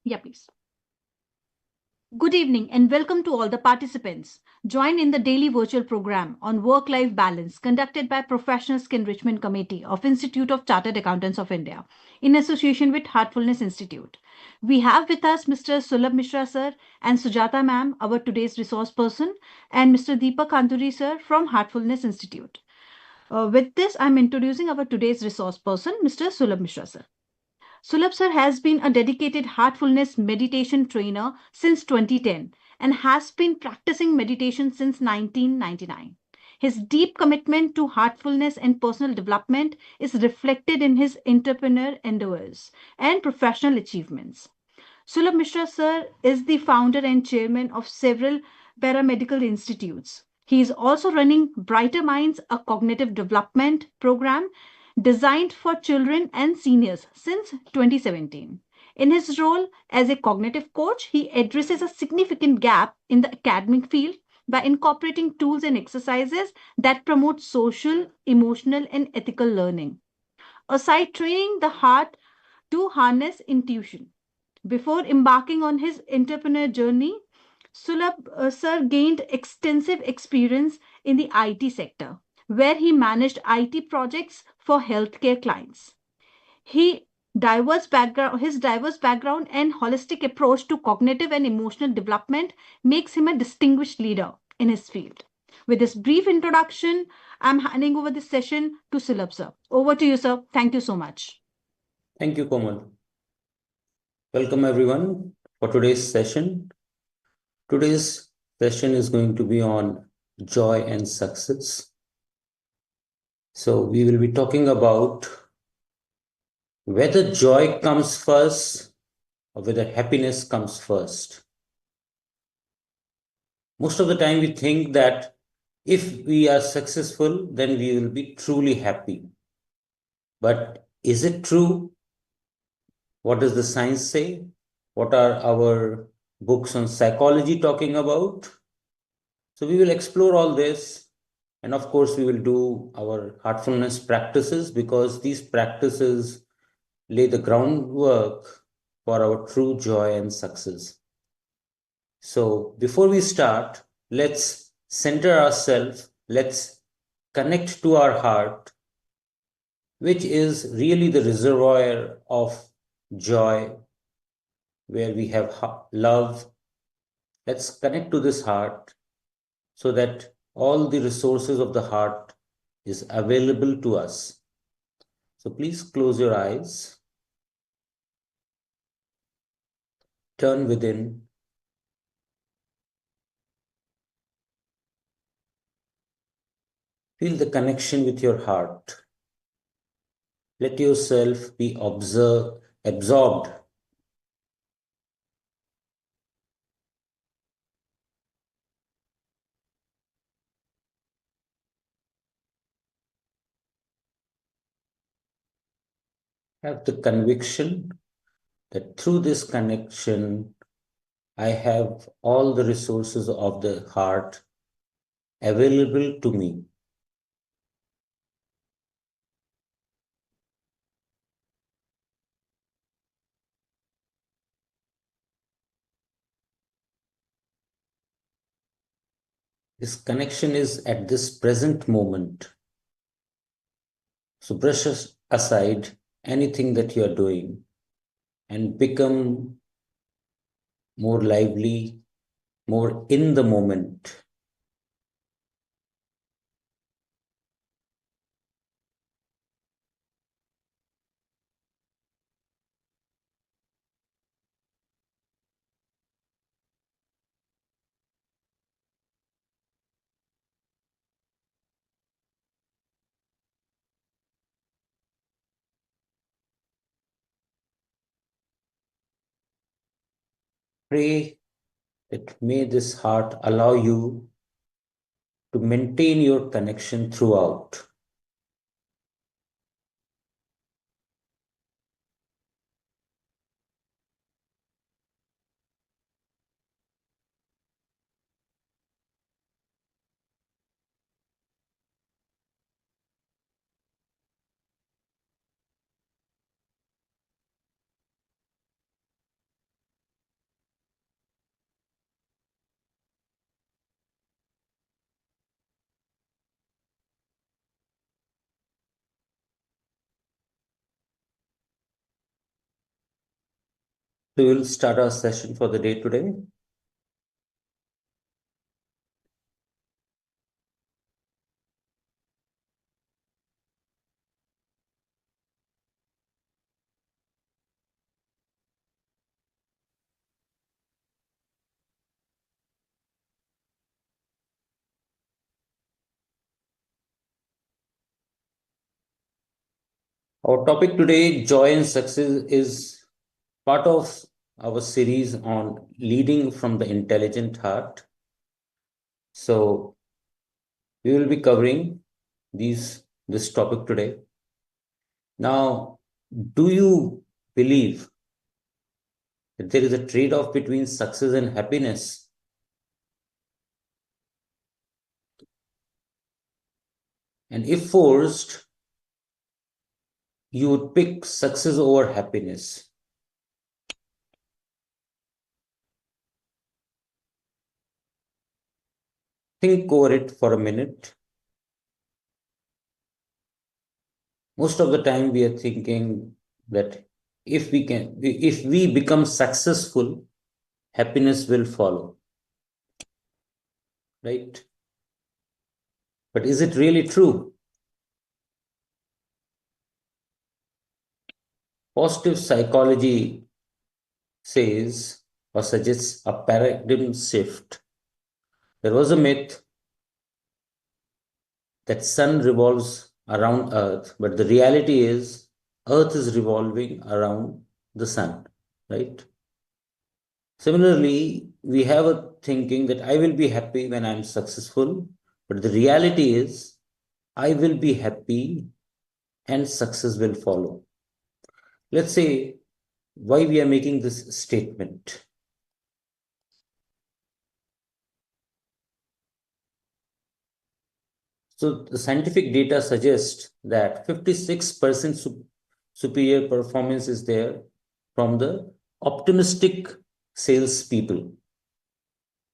Yeah, please. Good evening and welcome to all the participants. Join in the daily virtual program on work-life balance conducted by Professional Skill Enrichment Committee of Institute of Chartered Accountants of India in association with Heartfulness Institute. We have with us Mr. Sulabh Mishra sir and Sujata ma'am, our today's resource person, and Mr. Deepak Kanduri sir from Heartfulness Institute. With this, I'm introducing our today's resource person, Mr. Sulabh Mishra sir. Sulabh sir has been a dedicated heartfulness meditation trainer since 2010 and has been practicing meditation since 1999. His deep commitment to heartfulness and personal development is reflected in his entrepreneur endeavors and professional achievements. Sulabh Mishra sir is the founder and chairman of several paramedical institutes. He is also running Brighter Minds, a cognitive development program designed for children and seniors since 2017. In his role as a cognitive coach, he addresses a significant gap in the academic field by incorporating tools and exercises that promote social, emotional, and ethical learning. Aside training the heart to harness intuition. Before embarking on his entrepreneur journey, Sulabh sir gained extensive experience in the IT sector, where he managed IT projects for healthcare clients. He his diverse background and holistic approach to cognitive and emotional development makes him a distinguished leader in his field. With this brief introduction, I'm handing over this session to Sulabh sir. Over to you, sir. Thank you so much. Thank you, Komal. Welcome everyone for today's session. Today's session is going to be on joy and success. So we will be talking about whether joy comes first or whether happiness comes first. Most of the time we think that if we are successful, then we will be truly happy. But is it true? What does the science say? What are our books on psychology talking about? So we will explore all this. And of course, we will do our heartfulness practices because these practices lay the groundwork for our true joy and success. So before we start, let's center ourselves. Let's connect to our heart, which is really the reservoir of joy, where we have love. Let's connect to this heart so that all the resources of the heart is available to us. So please close your eyes, turn within, feel the connection with your heart. Let yourself be absorbed. Have the conviction that through this connection, I have all the resources of the heart available to me. This connection is at this present moment. So brush aside anything that you are doing and become more lively, more in the moment. Pray that may this heart allow you to maintain your connection throughout. So we'll start our session for the day today. Our topic today, joy and success, is part of our series on leading from the intelligent heart. So we will be covering this topic today. Now, do you believe that there is a trade-off between success and happiness? And if forced, you would pick success over happiness. Think over it for a minute. Most of the time we are thinking that if we become successful, happiness will follow, right? But is it really true? Positive psychology says or suggests a paradigm shift. There was a myth that sun revolves around earth, but the reality is earth is revolving around the sun, right? Similarly, we have a thinking that I will be happy when I'm successful, but the reality is I will be happy and success will follow. Let's say why we are making this statement. So the scientific data suggests that 56% superior performance is there from the optimistic salespeople.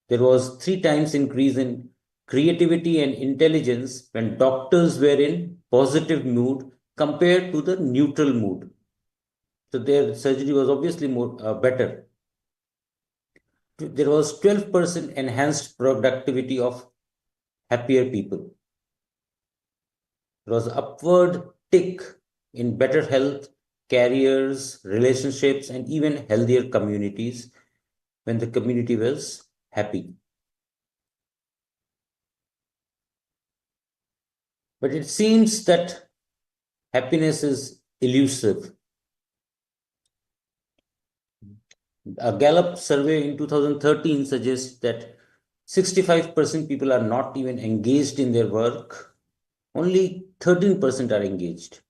There was 3 times increase in creativity and intelligence when doctors were in positive mood compared to the neutral mood. So their surgery was obviously more better. There was 12% enhanced productivity of happier people. There was upward tick in better health, careers, relationships, and even healthier communities when the community was happy. But it seems that happiness is elusive. A Gallup survey in 2013 suggests that 65% people are not even engaged in their work, only 13% are engaged,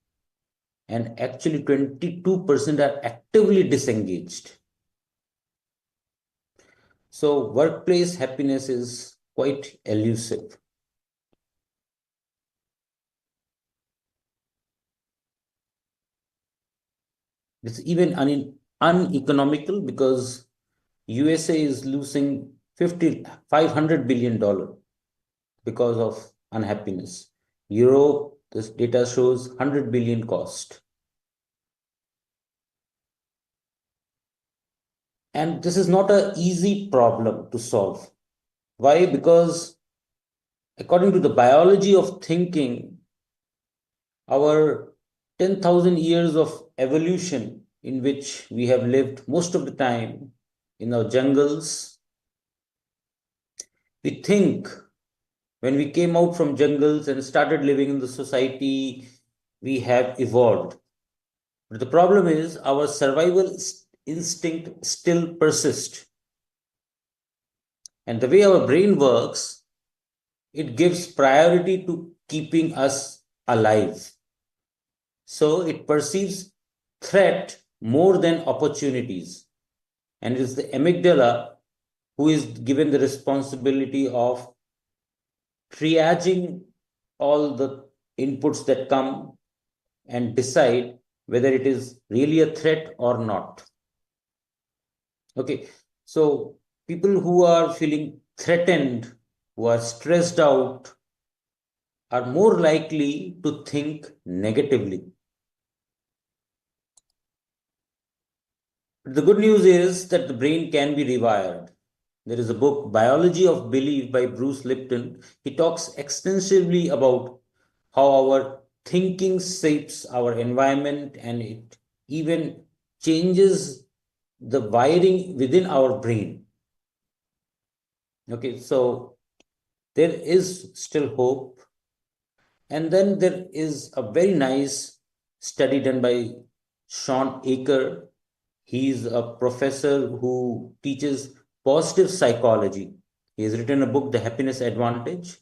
and actually 22% are actively disengaged. So, workplace happiness is quite elusive. It's even uneconomical because USA is losing $500 billion because of unhappiness. Europe, this data shows 100 billion cost. And this is not an easy problem to solve. Why? Because according to the biology of thinking, our 10,000 years of evolution in which we have lived most of the time in our jungles, we think when we came out from jungles and started living in the society, we have evolved. But the problem is our survival instinct still persists. And the way our brain works, it gives priority to keeping us alive. So it perceives threat more than opportunities. And it is the amygdala who is given the responsibility of triaging all the inputs that come and decide whether it is really a threat or not. Okay, so people who are feeling threatened, who are stressed out, are more likely to think negatively. The good news is that the brain can be rewired. There is a book, Biology of Belief by Bruce Lipton. He talks extensively about how our thinking shapes our environment and it even changes the wiring within our brain. Okay, so there is still hope. And then there is a very nice study done by Sean Aker. He's a professor who teaches positive psychology. He has written a book, The Happiness Advantage.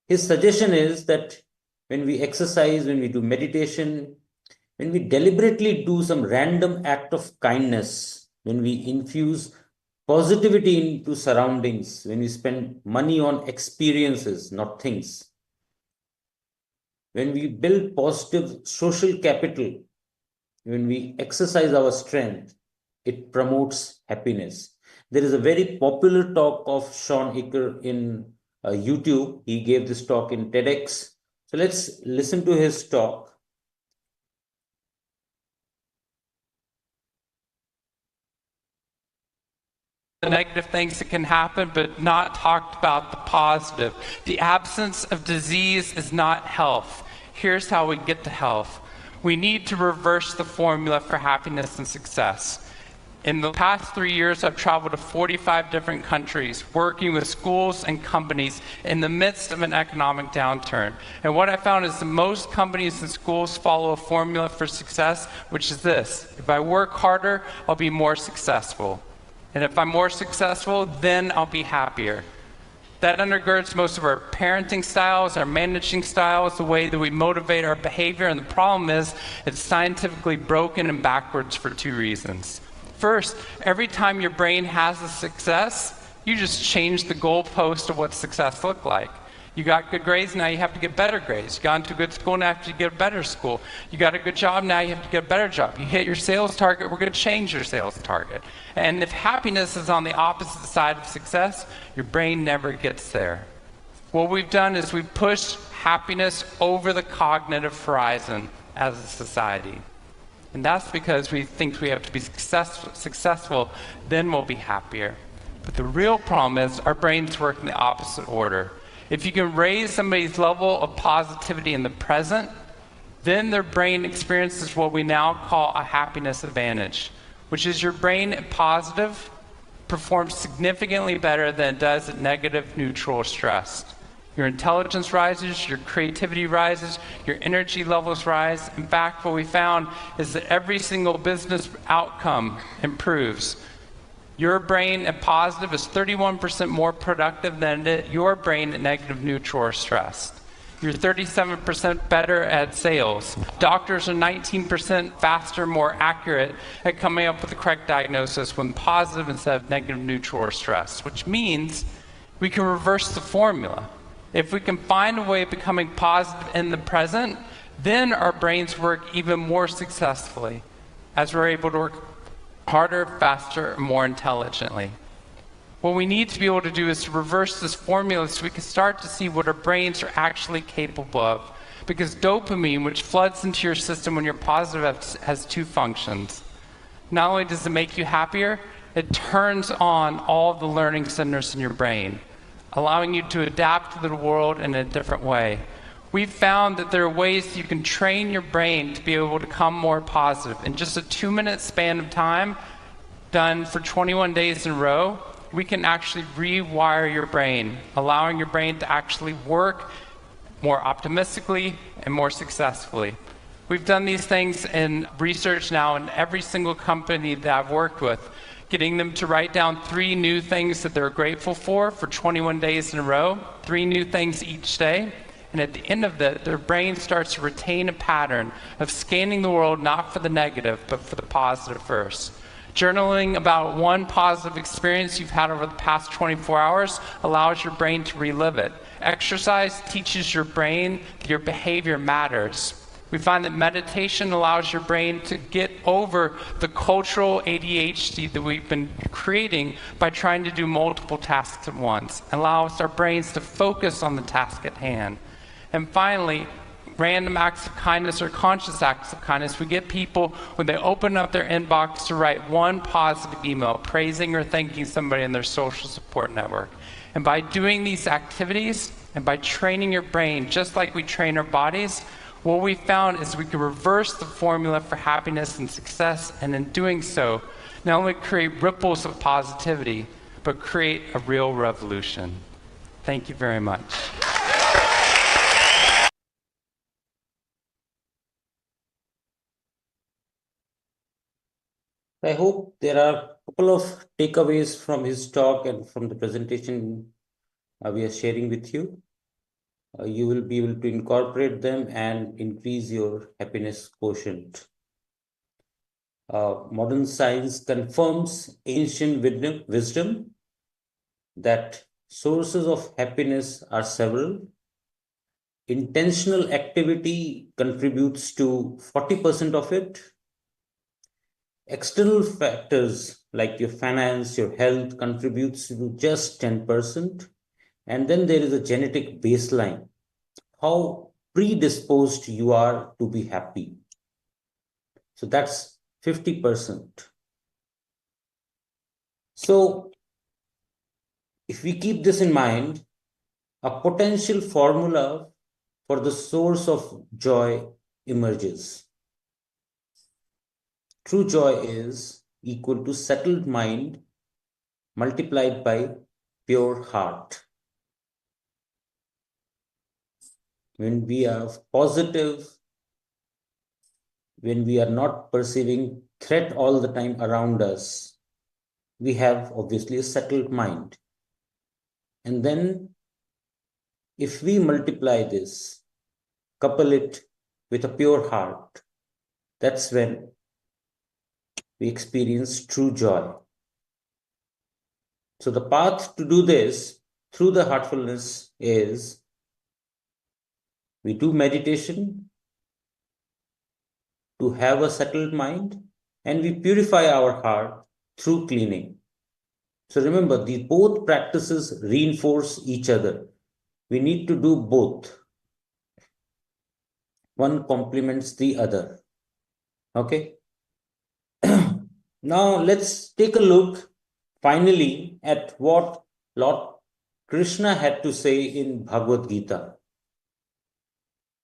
His suggestion is that when we exercise, when we do meditation, when we deliberately do some random act of kindness, when we infuse positivity into surroundings, when we spend money on experiences, not things, when we build positive social capital, when we exercise our strength, it promotes happiness. There is a very popular talk of Sean Aker in YouTube. He gave this talk in TEDx. So let's listen to his talk. The negative things that can happen, but not talked about the positive. The absence of disease is not health. Here's how we get to health. We need to reverse the formula for happiness and success. In the past 3 years, I've traveled to 45 different countries, working with schools and companies in the midst of an economic downturn. And what I found is that most companies and schools follow a formula for success, which is this: if I work harder, I'll be more successful. And if I'm more successful, then I'll be happier. That undergirds most of our parenting styles, our managing styles, the way that we motivate our behavior. And the problem is, it's scientifically broken and backwards for 2 reasons. First, every time your brain has a success, you just change the goalpost of what success looked like. You got good grades, now you have to get better grades. You got into a good school, now you have to get a better school. You got a good job, now you have to get a better job. You hit your sales target, we're going to change your sales target. And if happiness is on the opposite side of success, your brain never gets there. What we've done is we've pushed happiness over the cognitive horizon as a society. And that's because we think we have to be successful, then we'll be happier. But the real problem is our brains work in the opposite order. If you can raise somebody's level of positivity in the present, then their brain experiences what we now call a happiness advantage, which is your brain at positive performs significantly better than it does at negative, neutral, or stressed. Your intelligence rises, your creativity rises, your energy levels rise. In fact, what we found is that every single business outcome improves. Your brain at positive is 31% more productive than your brain at negative, neutral, or stressed. You're 37% better at sales. Doctors are 19% faster, more accurate at coming up with the correct diagnosis when positive instead of negative, neutral, or stressed, which means we can reverse the formula. If we can find a way of becoming positive in the present, then our brains work even more successfully as we're able to work harder, faster, and more intelligently. What we need to be able to do is to reverse this formula so we can start to see what our brains are actually capable of. Because dopamine, which floods into your system when you're positive, has 2 functions. Not only does it make you happier, it turns on all the learning centers in your brain, allowing you to adapt to the world in a different way. We've found that there are ways you can train your brain to be able to become more positive. In just a 2-minute span of time, done for 21 days in a row, we can actually rewire your brain, allowing your brain to actually work more optimistically and more successfully. We've done these things in research now in every single company that I've worked with, getting them to write down 3 new things that they're grateful for 21 days in a row, 3 new things each day. And at the end of that, their brain starts to retain a pattern of scanning the world not for the negative, but for the positive first. Journaling about 1 positive experience you've had over the past 24 hours allows your brain to relive it. Exercise teaches your brain that your behavior matters. We find that meditation allows your brain to get over the cultural ADHD that we've been creating by trying to do multiple tasks at once, and allows our brains to focus on the task at hand. And finally, random acts of kindness or conscious acts of kindness. We get people, when they open up their inbox, to write one positive email praising or thanking somebody in their social support network. And by doing these activities and by training your brain, just like we train our bodies, what we found is we can reverse the formula for happiness and success, and in doing so, not only create ripples of positivity, but create a real revolution. Thank you very much. I hope there are a couple of takeaways from his talk and from the presentation we are sharing with you. You will be able to incorporate them and increase your happiness quotient. Modern science confirms ancient wisdom that sources of happiness are several. Intentional activity contributes to 40% of it. External factors like your finance, your health contributes to just 10%. And then there is a genetic baseline, how predisposed you are to be happy. So that's 50%. So if we keep this in mind, a potential formula for the source of joy emerges. True joy is equal to settled mind multiplied by pure heart. When we are positive, when we are not perceiving threat all the time around us, we have obviously a settled mind. And then if we multiply this, couple it with a pure heart, that's when we experience true joy. So the path to do this through the heartfulness is we do meditation to have a settled mind, and we purify our heart through cleaning. So remember, these both practices reinforce each other. We need to do both. One complements the other. Okay? Now let's take a look finally at what Lord Krishna had to say in Bhagavad Gita.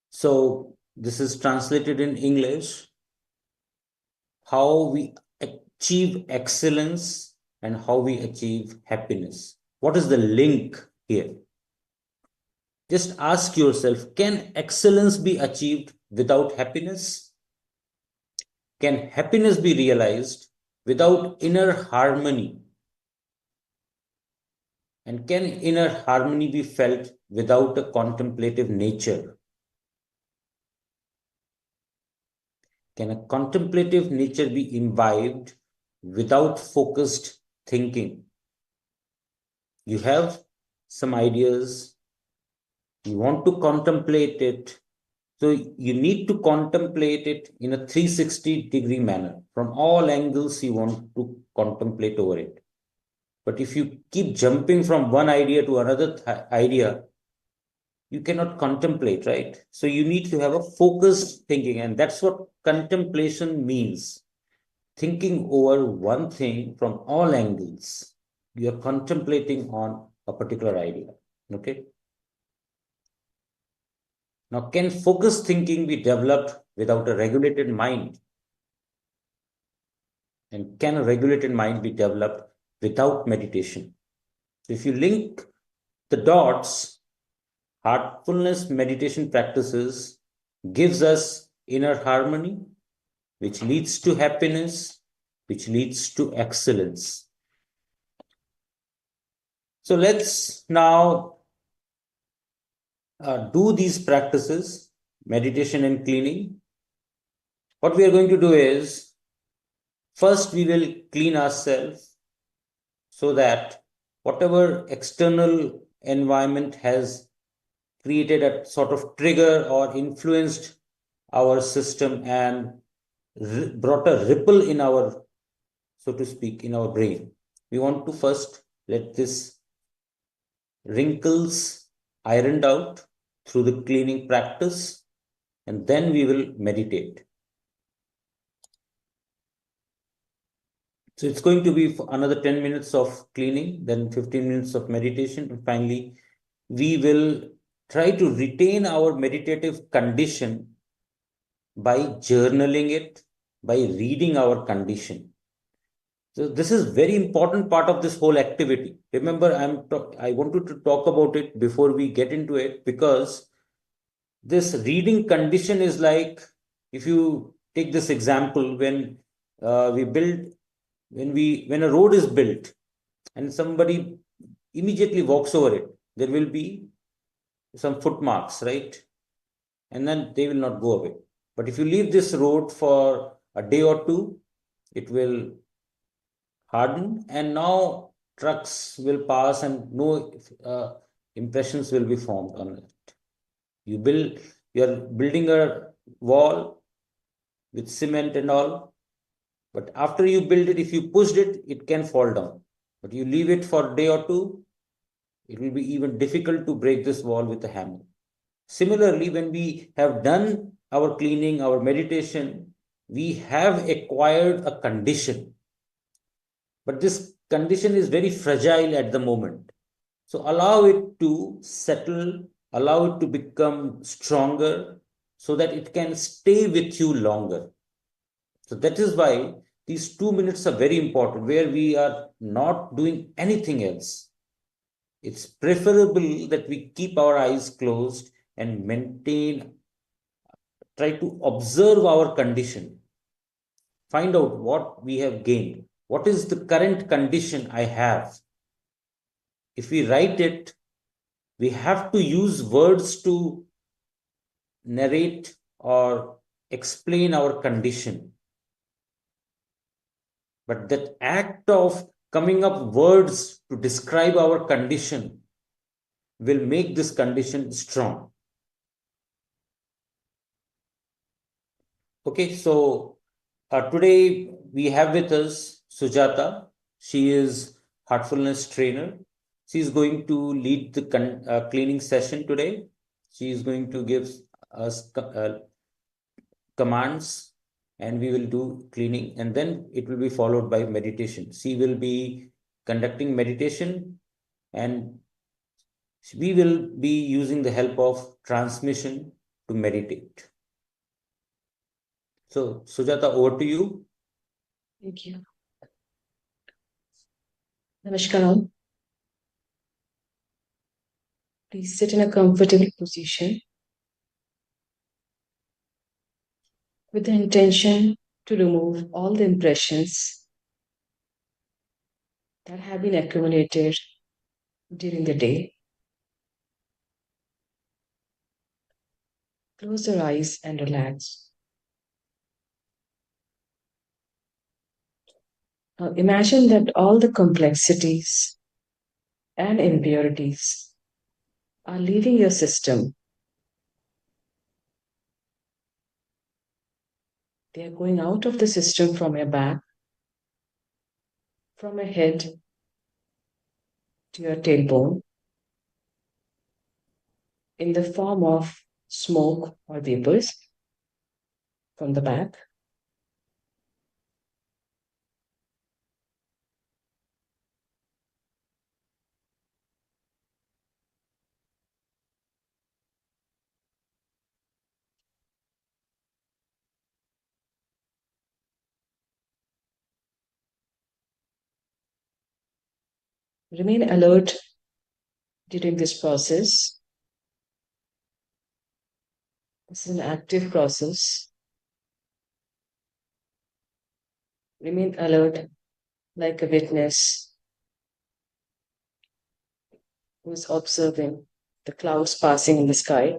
So this is translated in English. How we achieve excellence and how we achieve happiness. What is the link here? Just ask yourself, can excellence be achieved without happiness? Can happiness be realized without inner harmony? And can inner harmony be felt without a contemplative nature? Can a contemplative nature be imbibed without focused thinking? You have some ideas, you want to contemplate it, so you need to contemplate it in a 360-degree manner. From all angles, you want to contemplate over it. But if you keep jumping from one idea to another idea, you cannot contemplate, right? So you need to have a focused thinking, and that's what contemplation means. Thinking over one thing from all angles. You are contemplating on a particular idea, okay? Now, can focused thinking be developed without a regulated mind? And can a regulated mind be developed without meditation? If you link the dots, heartfulness meditation practices gives us inner harmony, which leads to happiness, which leads to excellence. So let's now do these practices, meditation and cleaning. What we are going to do is, first we will clean ourselves so that whatever external environment has created a sort of trigger or influenced our system and brought a ripple in our, so to speak, in our brain. We want to first let this wrinkles ironed out through the cleaning practice. and then we will meditate. So it's going to be another 10 minutes of cleaning, then 15 minutes of meditation, and finally, we will try to retain our meditative condition by journaling it, by reading our condition. So this is very important part of this whole activity. Remember, I wanted to talk about it before we get into it, because this reading condition is like, if you take this example, when when a road is built and somebody immediately walks over it, there will be some footmarks, right? And then they will not go away. But if you leave this road for a day or two, it will harden, and now trucks will pass and no impressions will be formed on it. You're building a wall with cement and all, but after you build it, if you pushed it, it can fall down. But you leave it for a day or two, it will be even difficult to break this wall with a hammer. Similarly, when we have done our cleaning, our meditation, we have acquired a condition. But this condition is very fragile at the moment. So allow it to settle, allow it to become stronger so that it can stay with you longer. So that is why these 2 minutes are very important, where we are not doing anything else. It's preferable that we keep our eyes closed and try to observe our condition. Find out what we have gained. What is the current condition I have? If we write it, we have to use words to narrate or explain our condition. But that act of coming up words to describe our condition will make this condition strong. Okay, so today we have with us Sujata. She is heartfulness trainer. She is going to lead the cleaning session today. She is going to give us commands, and we will do cleaning, and then it will be followed by meditation. She will be conducting meditation, and we will be using the help of transmission to meditate. So, Sujata, over to you. Thank you. Namaskar. Please sit in a comfortable position with the intention to remove all the impressions that have been accumulated during the day. Close your eyes and relax. Now imagine that all the complexities and impurities are leaving your system. They are going out of the system from your back, from your head to your tailbone, in the form of smoke or vapors from the back. Remain alert during this process. This is an active process. Remain alert like a witness who is observing the clouds passing in the sky.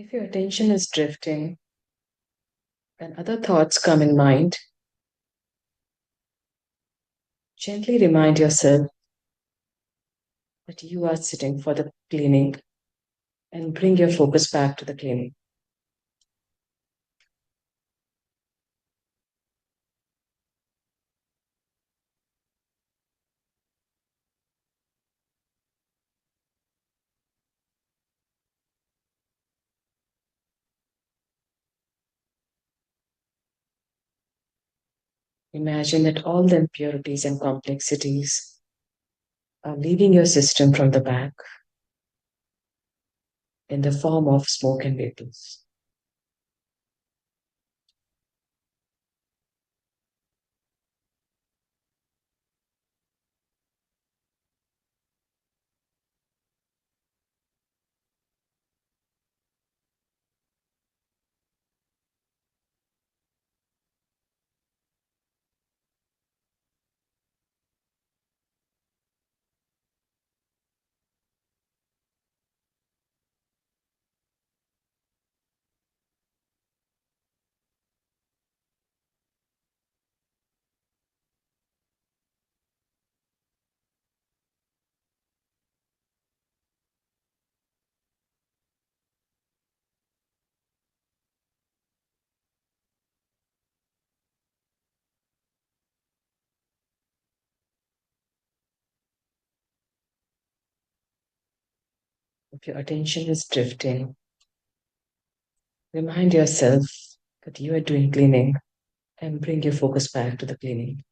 If your attention is drifting and other thoughts come in mind, Gently remind yourself that you are sitting for the cleaning and bring your focus back to the cleaning. Imagine that all the impurities and complexities are leaving your system from the back in the form of smoke and vapors. If your attention is drifting, remind yourself that you are doing cleaning and bring your focus back to the cleaning.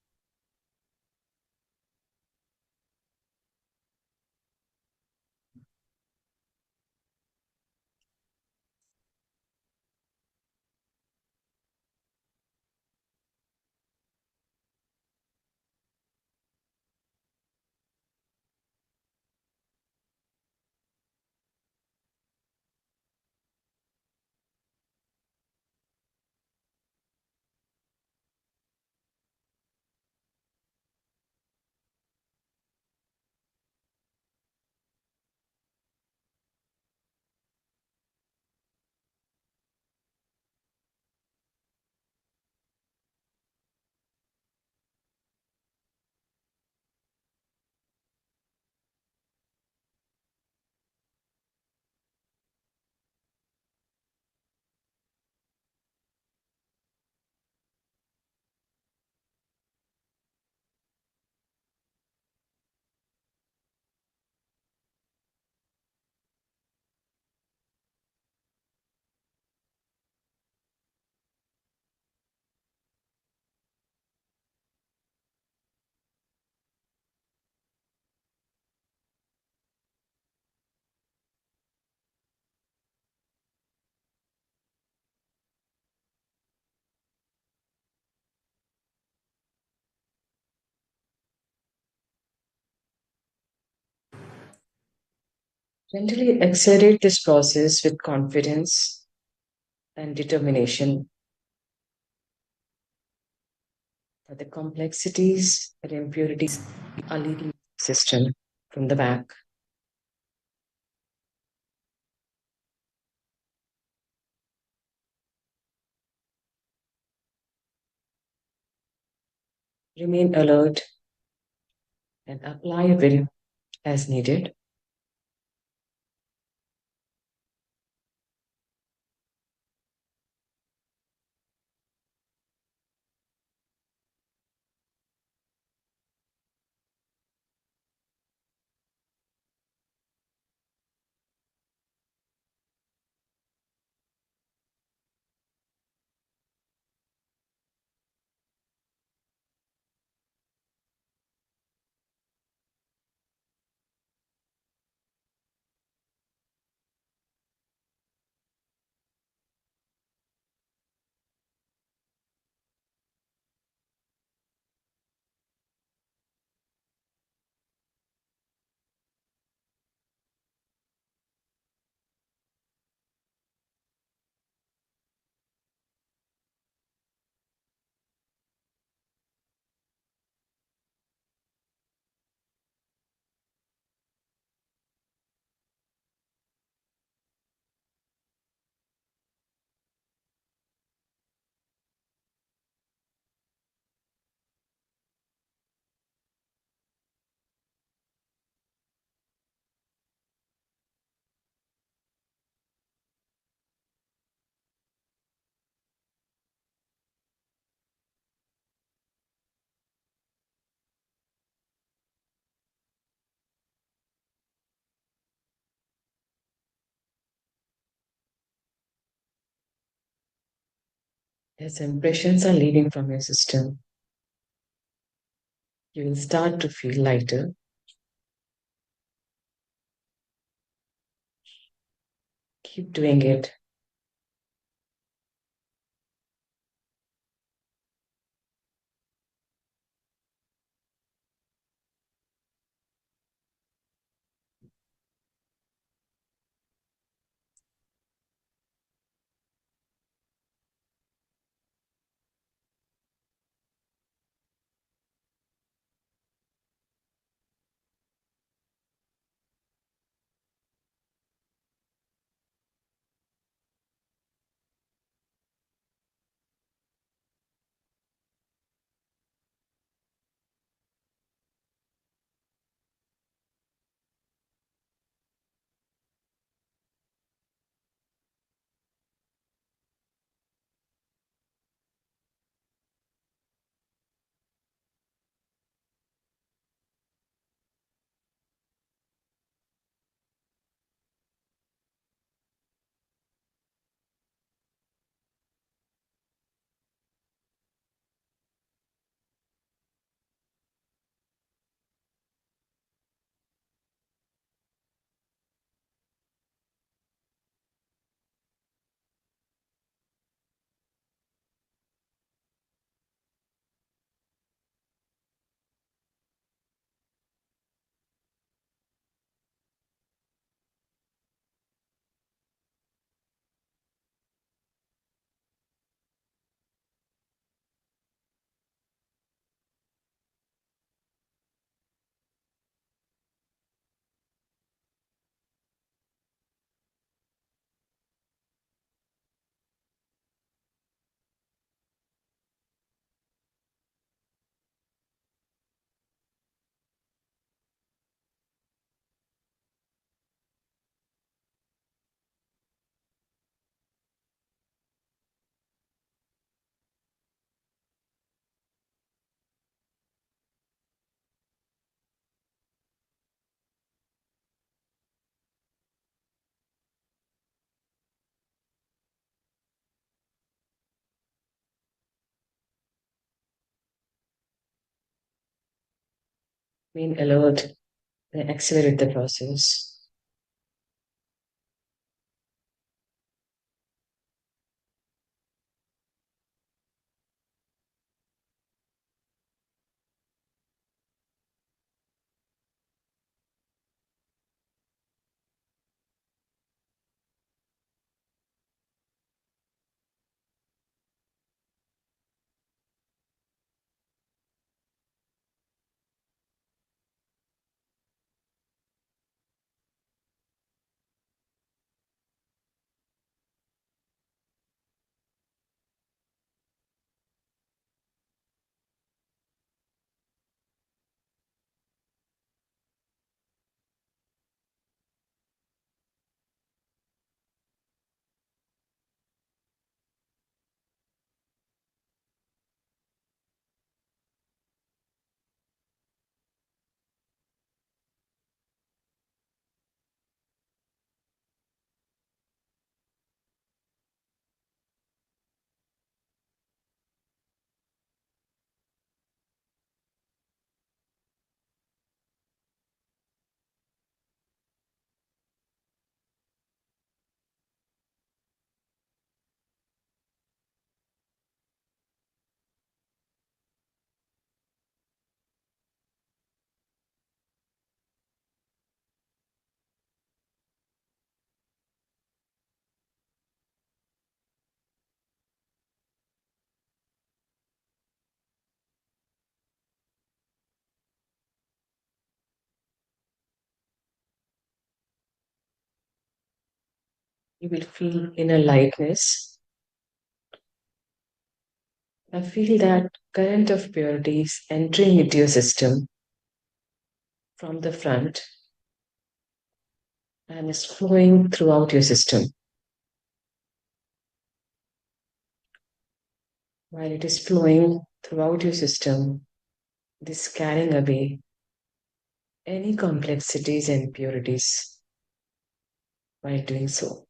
Gently accelerate this process with confidence and determination that the complexities and impurities are leaving the system from the back. Remain alert and apply will as needed. As impressions are leaving from your system, you will start to feel lighter. Keep doing it. Being alert and accelerate the process. You will feel inner lightness. I feel that current of purity is entering into your system from the front and is flowing throughout your system. While it is flowing throughout your system, it is carrying away any complexities and impurities while doing so.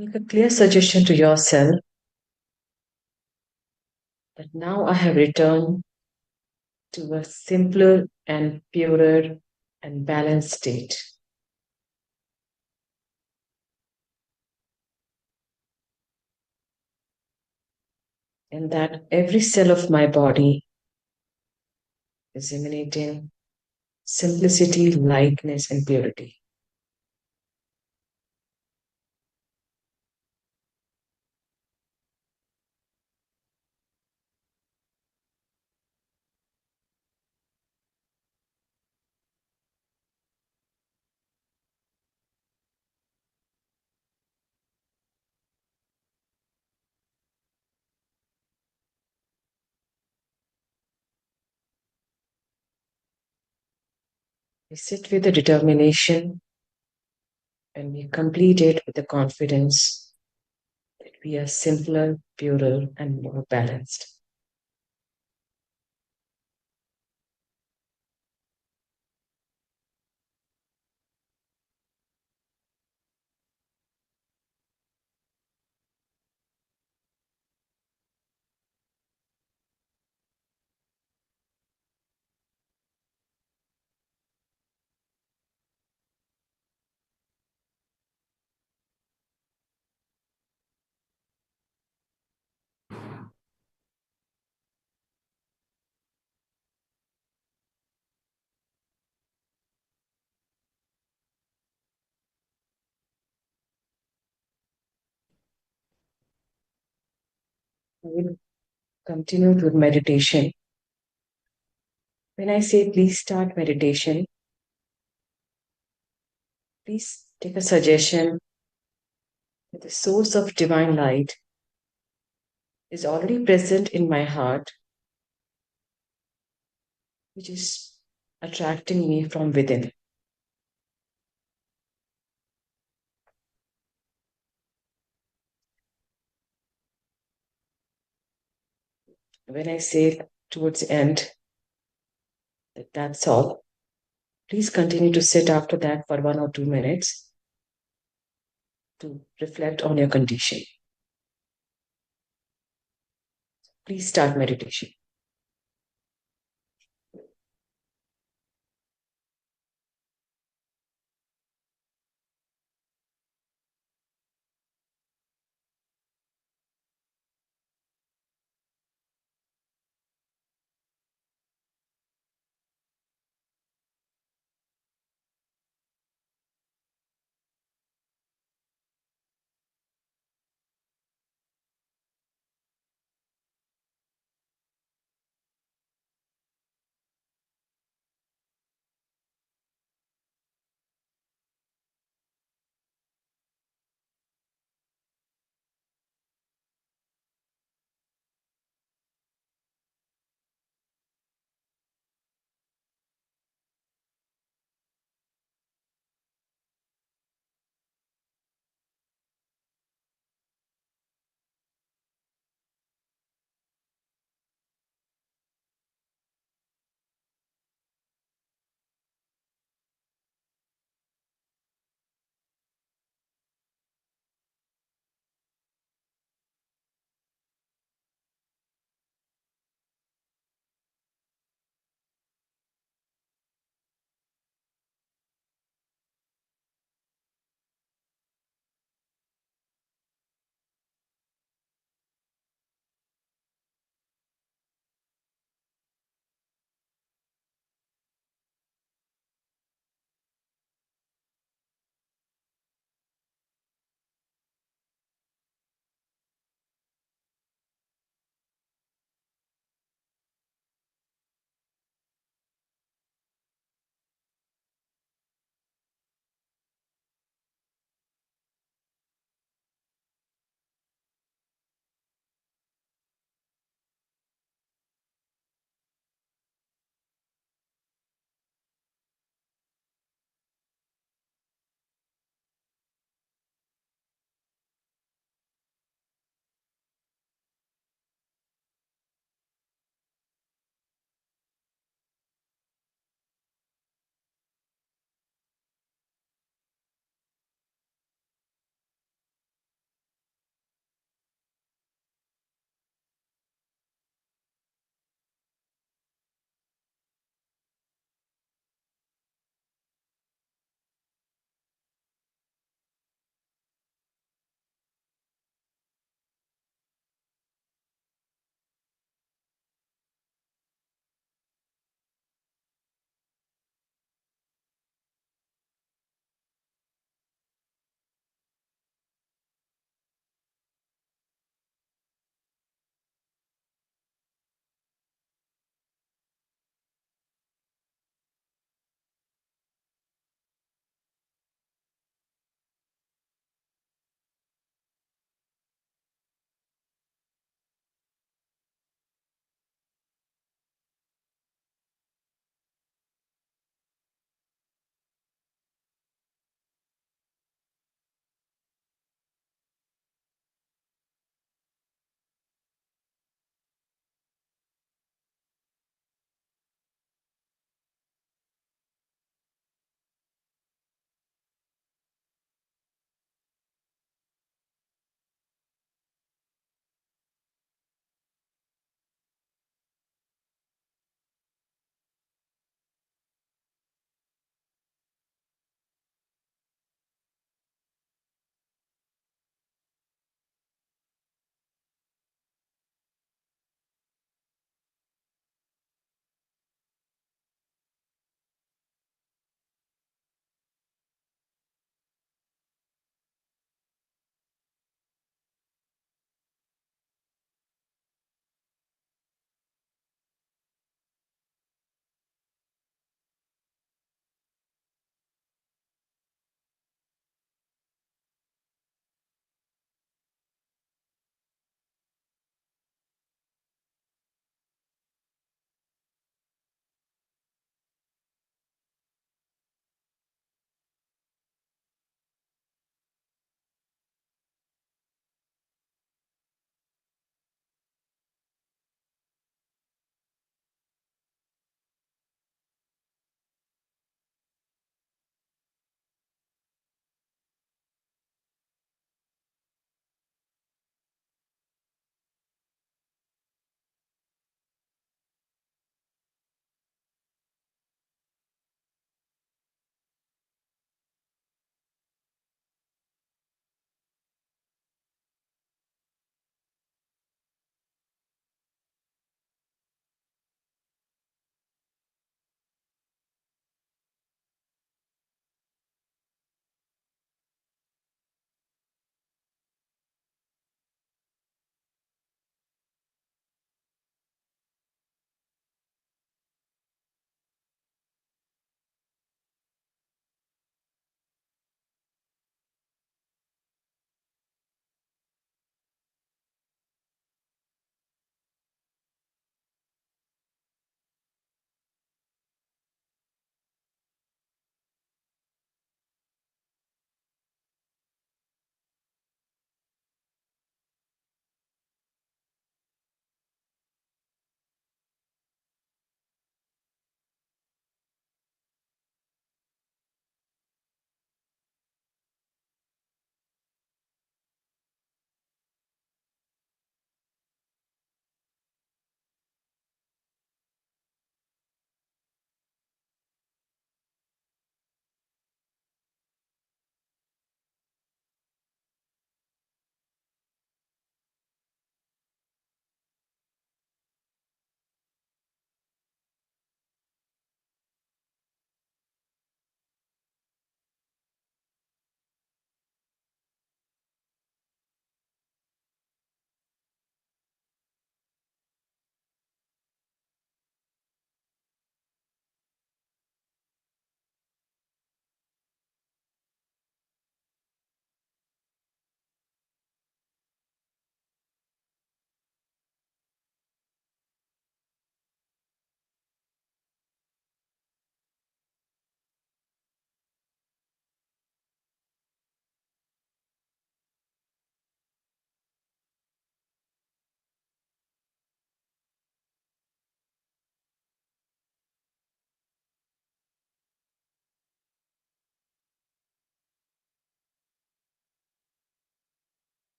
Make a clear suggestion to yourself that now I have returned to a simpler and purer and balanced state. And that every cell of my body is emanating simplicity, lightness, and purity. We sit with a determination and we complete it with the confidence that we are simpler, purer, and more balanced. We will continue with meditation. When I say please start meditation, please take a suggestion that the source of divine light is already present in my heart, which is attracting me from within. When I say towards the end that that's all, please continue to sit after that for 1 or 2 minutes to reflect on your condition. Please start meditation.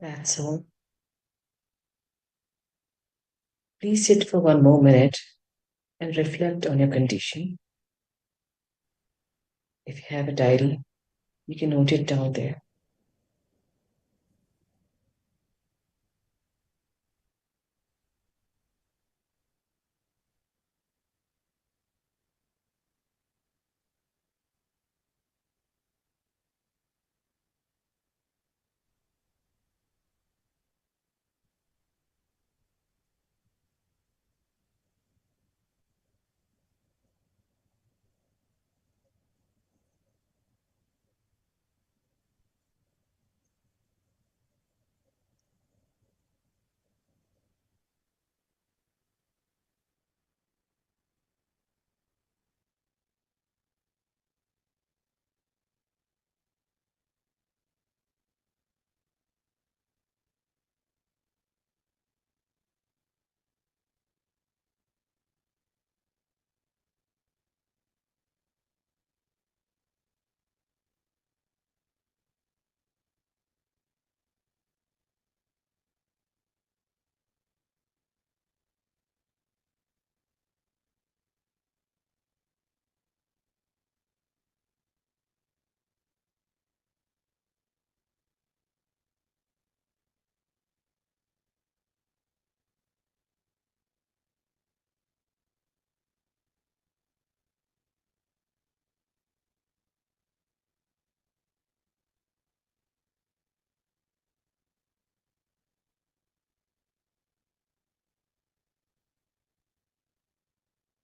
That's all. Please sit for 1 more minute and reflect on your condition. If you have a diary, you can note it down there.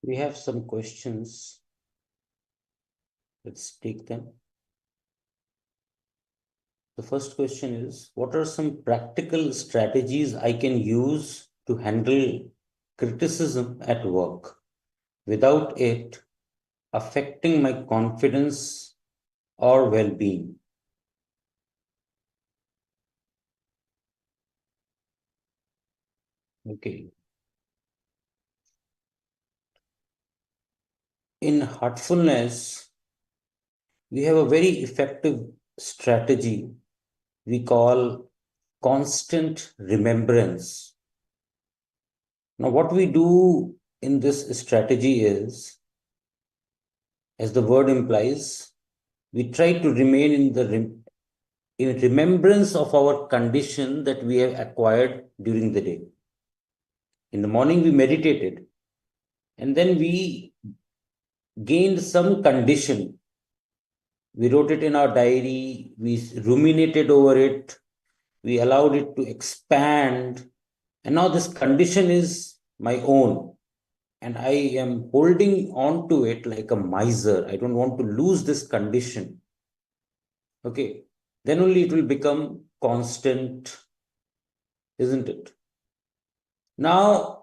We have some questions. Let's take them. The first question is, what are some practical strategies I can use to handle criticism at work without it affecting my confidence or well-being? Okay. In heartfulness, we have a very effective strategy we call constant remembrance. Now, what we do in this strategy is, as the word implies, we try to remain in remembrance of our condition that we have acquired during the day. In the morning, we meditated, and then we gained some condition. We wrote it in our diary, we ruminated over it, we allowed it to expand, and now this condition is my own, and I am holding on to it like a miser. I don't want to lose this condition. Okay, then only it will become constant, isn't it? Now,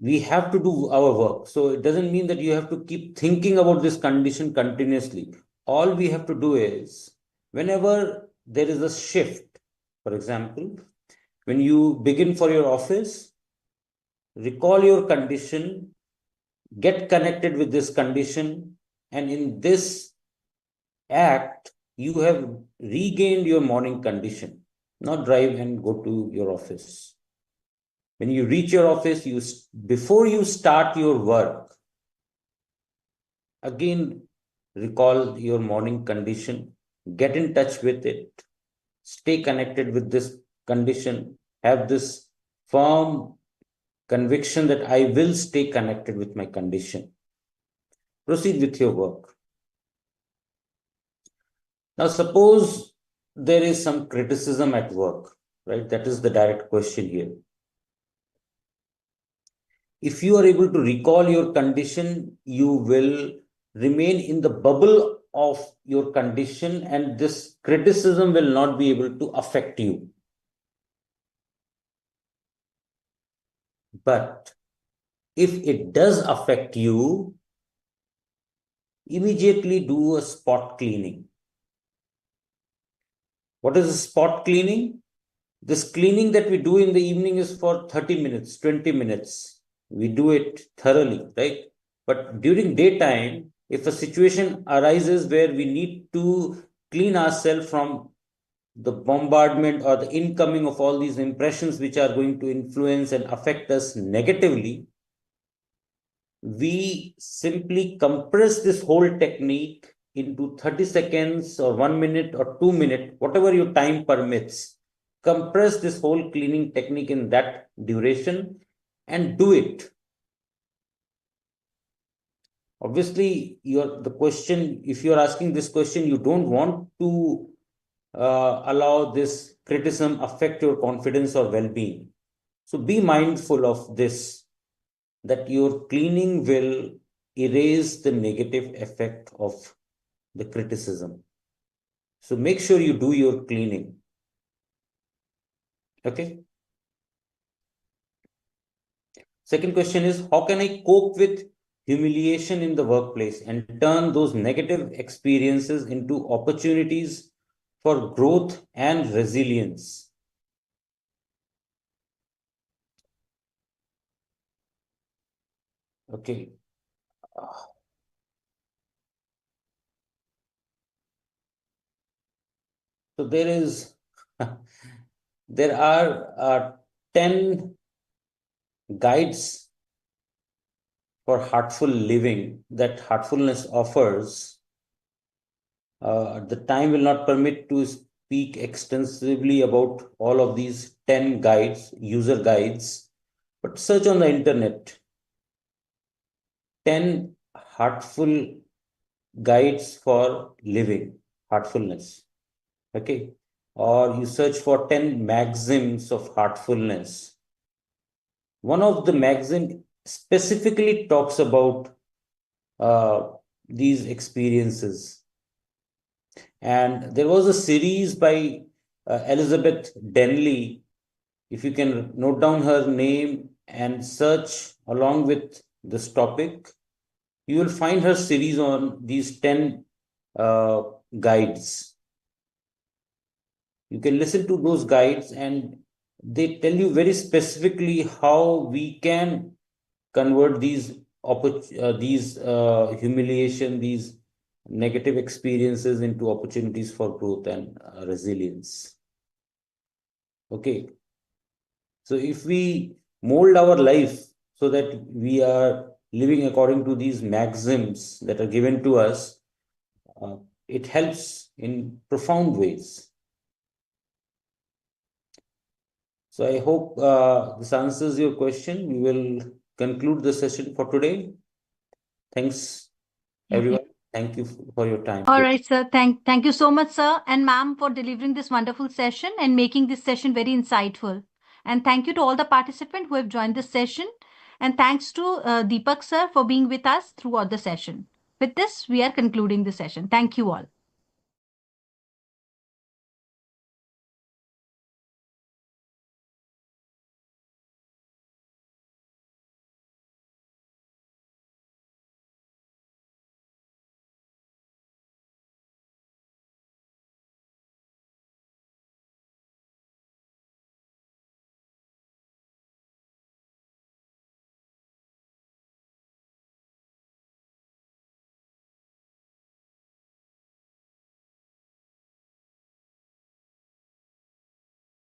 we have to do our work. So it doesn't mean that you have to keep thinking about this condition continuously. All we have to do is, whenever there is a shift, for example, when you begin for your office, recall your condition, get connected with this condition, and in this act, you have regained your morning condition. Not drive and go to your office. When you reach your office, before you start your work, again, recall your morning condition, get in touch with it, stay connected with this condition, have this firm conviction that I will stay connected with my condition. Proceed with your work. Now, suppose there is some criticism at work, right? That is the direct question here. If you are able to recall your condition, you will remain in the bubble of your condition, and this criticism will not be able to affect you. But if it does affect you, immediately do a spot cleaning. What is a spot cleaning? This cleaning that we do in the evening is for 30 minutes, 20 minutes. We do it thoroughly, right? But during daytime, if a situation arises where we need to clean ourselves from the bombardment or the incoming of all these impressions which are going to influence and affect us negatively, we simply compress this whole technique into 30 seconds or 1 minute or 2 minutes, whatever your time permits. Compress this whole cleaning technique in that duration and do it. Obviously, if you're asking this question, you don't want to allow this criticism affect your confidence or well-being. So be mindful of this, that your cleaning will erase the negative effect of the criticism. So make sure you do your cleaning. Okay. Second question is, how can I cope with humiliation in the workplace and turn those negative experiences into opportunities for growth and resilience? Okay. So there are 10 guides for heartful living that Heartfulness offers. The time will not permit to speak extensively about all of these 10 guides, user guides, but search on the internet 10 heartful guides for living, heartfulness. Okay. Or you search for 10 maxims of heartfulness. One of the maxims specifically talks about these experiences. And there was a series by Elizabeth Denley. If you can note down her name and search along with this topic, you will find her series on these 10 guides. You can listen to those guides and they tell you very specifically how we can convert these humiliation, these negative experiences into opportunities for growth and resilience. Okay. So if we mold our life so that we are living according to these maxims that are given to us, it helps in profound ways. So I hope this answers your question. We will conclude the session for today. Thanks, everyone. Thank you for your time. All right, sir. Thank you so much, sir, and ma'am, for delivering this wonderful session and making this session very insightful. And thank you to all the participants who have joined this session. And thanks to Deepak, sir, for being with us throughout the session. With this, we are concluding the session. Thank you all.